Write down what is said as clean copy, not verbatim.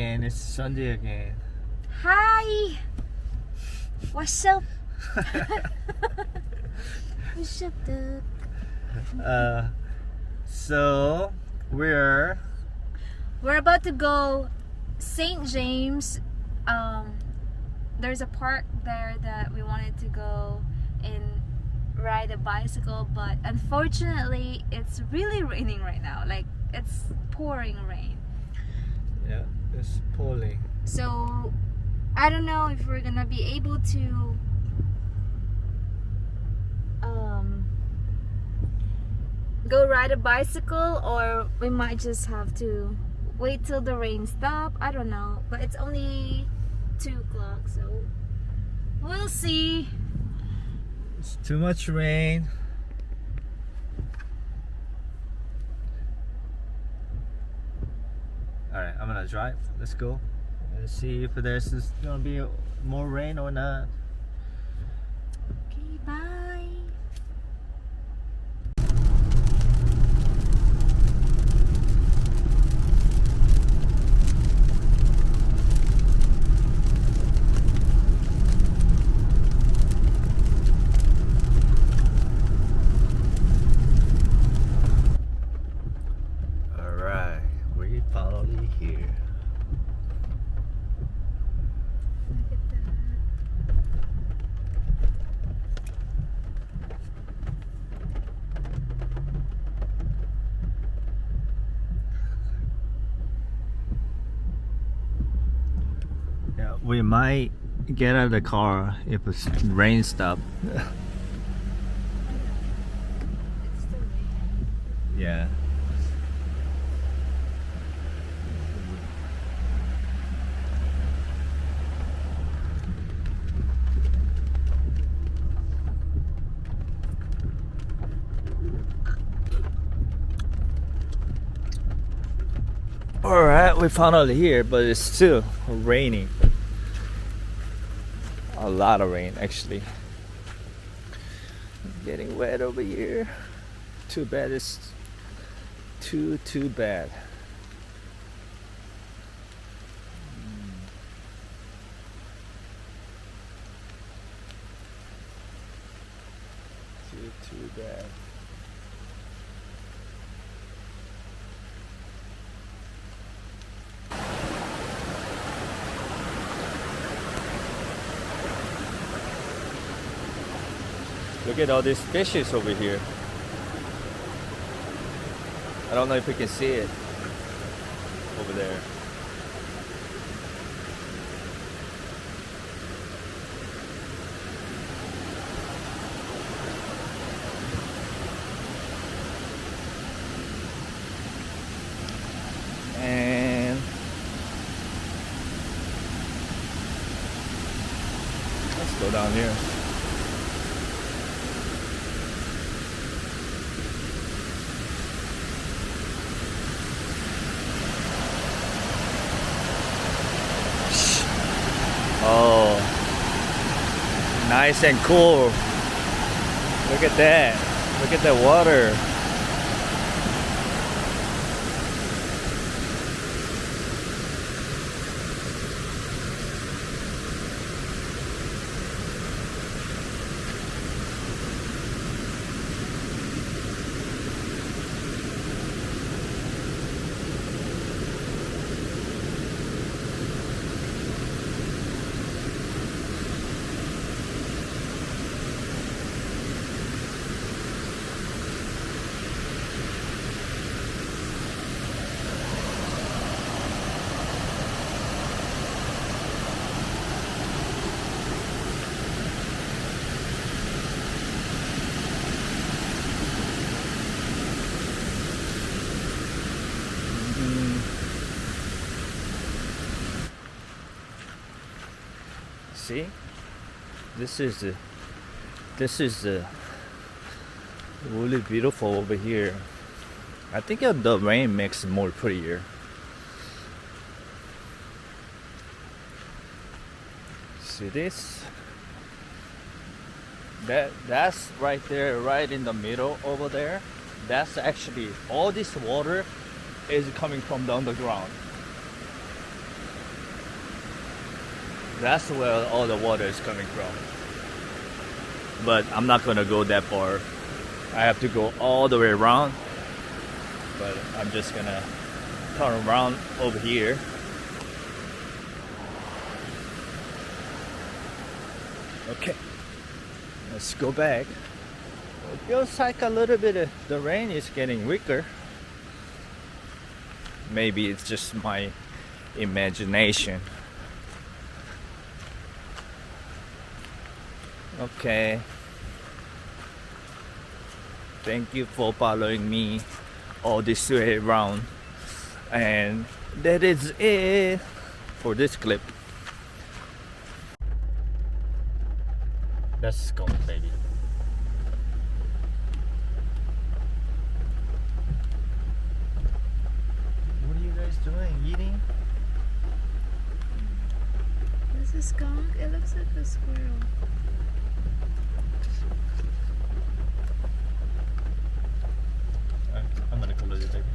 again. It's Sunday again. Hi! What's up? What's up, dude? So we're about to go St. James. There's a park there that we wanted to go and ride a bicycle, but unfortunately it's really raining right now. Like, it's pouring rain. Yeah, it's pouring. So I don't know if we're gonna be able to go ride a bicycle, or we might just have to wait till the rain stop. I don't know, but it's only 2 o'clock, so we'll see. It's too much rain. Alright, I'm gonna drive. Let's go. Let's see if there's gonna be more rain or not. Okay, bye. Alright, we finally here. Look at that. Yeah, we might get out of the car if it's rain stop. It's the rain. Yeah. Alright, we finally here, but it's still raining. A lot of rain, actually. Getting wet over here. Too bad, it's too bad. Too bad. Look at all these fishes over here. I don't know if you can see it over there. And let's go down here. Oh, nice and cool. Look at that. Look at the water. See, this is really beautiful over here. I think the rain makes it more prettier. See this? That's right there, right in the middle over there. That's actually all this water is coming from the underground. That's where all the water is coming from. But I'm not gonna go that far. I have to go all the way around. But I'm just gonna turn around over here. Okay, let's go back. It feels like a little bit of the rain is getting weaker. Maybe it's just my imagination. Okay. Thank you for following me all this way around. And that is it for this clip. Let's go, baby. What are you guys doing? Eating? This is skunk. It looks like a squirrel. I'm gonna close it, baby.